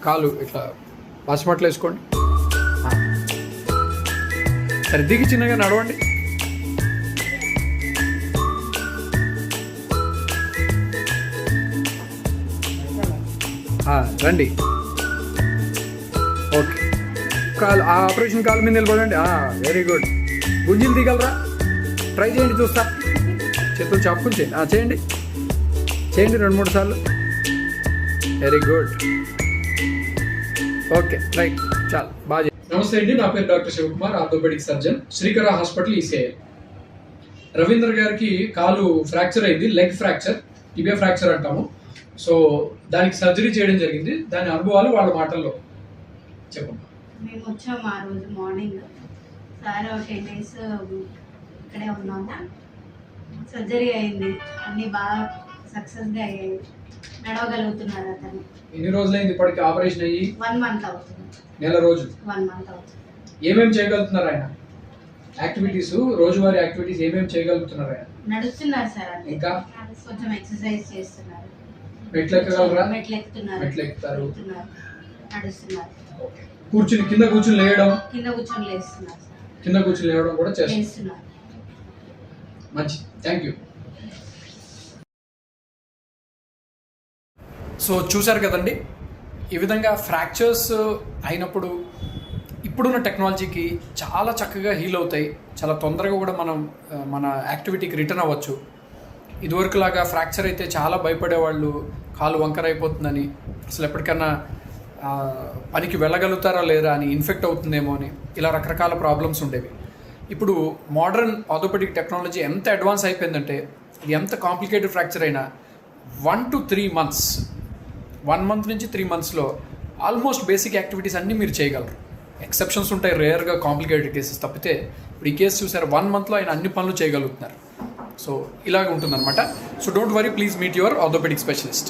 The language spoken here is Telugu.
కాలు ఇట్లా బాసిమట్లు వేసుకోండి. సరే దిగి చిన్నగా నడవండి. రండి. ఓకే, కాలు ఆ ఆపరేషన్ కాలు మీద నిలబడండి. Very good. గుంజీలు దిగలరా? ట్రై చేయండి, చూస్తా. చేతులు చాపుకుని చేయండి. చేయండి చేయండి 2-3 సార్లు. Very good. ఓకే, రైట్, చాలు, బాగా. నమస్తే అండి, నా పేరు డాక్టర్ శివకుమార్, ఆర్థోపెడిక్ సర్జన్, శ్రీకర హాస్పిటల్, ఈసీఐఎల్. రవీంద్ర గారికి కాలు ఫ్రాక్చర్ అయింది, లెగ్ ఫ్రాక్చర్, టిబియా ఫ్రాక్చర్ అంటాము. సో దానికి సర్జరీ చేయడం జరిగింది. దాని అనుభవాలు వాళ్ళ మాటల్లో చెప్పండి. మేము వచ్చాము ఆ రోజు మార్నింగ్. సార్ 10 days ఇక్కడే ఉన్నాము. సర్జరీ అయింది, అన్నీ బాగా సక్సెస్గా అయ్యాయి. నడవగలుగుతున్నారు అతను. ఎన్ని రోజులైంది ఇప్పటికి ఆపరేషన్ అయ్యి? 1 month అవుతుంది. నెల రోజులు. 1 month అవుతుంది. ఏమేమి చేయగలుగుతున్నారు ఆయన? యాక్టివిటీస్, రోజువారీ యాక్టివిటీస్ ఏమేమి చేయగలుగుతున్నారు ఆయన? నడుస్తున్నారు సార్, ఇంకా కొంచెం ఎక్సర్సైజ్ చేస్తున్నారు. మెట్లు ఎక్కగలరా? మెట్లు ఎక్కుతున్నారు, మెట్లు ఎక్కుతారు, నడుస్తున్నారు. కూర్చుని కింద కూర్చుని లేయడం, కింద కూర్చొని లేస్తున్నారు, కింద కూర్చుని లేవడం కూడా చేస్తున్నారు. మంచి, థ్యాంక్ యూ. సో చూశారు కదండి, ఈ విధంగా ఫ్రాక్చర్స్ అయినప్పుడు ఇప్పుడున్న టెక్నాలజీకి చాలా చక్కగా హీల్ అవుతాయి. చాలా తొందరగా కూడా మనం మన యాక్టివిటీకి రిటర్న్ అవ్వచ్చు. ఇదివరకులాగా ఫ్రాక్చర్ అయితే చాలా భయపడేవాళ్ళు, కాలు వంకర అయిపోతుందని, అసలు ఎప్పటికన్నా పనికి వెళ్ళగలుగుతారా లేదా అని, ఇన్ఫెక్ట్ అవుతుందేమో అని, ఇలా రకరకాల ప్రాబ్లమ్స్ ఉండేవి. ఇప్పుడు మోడర్న్ ఆర్థోపెడిక్ టెక్నాలజీ ఎంత అడ్వాన్స్ అయిపోయిందంటే, ఇది ఎంత కాంప్లికేటెడ్ ఫ్రాక్చర్ అయినా 1 to 3 months, 1 month నుంచి 3 monthsలో ఆల్మోస్ట్ బేసిక్ యాక్టివిటీస్ అన్నీ మీరు చేయగలరు. ఎక్సెప్షన్స్ ఉంటాయి, రేర్గా కాంప్లికేటెడ్ కేసెస్ తప్పితే. ఇప్పుడు ఈ కేసు చూసారు, 1 monthలో ఆయన అన్ని పనులు చేయగలుగుతున్నారు. సో ఇలాగ ఉంటుందన్నమాట. So don't worry, please meet your orthopaedic specialist.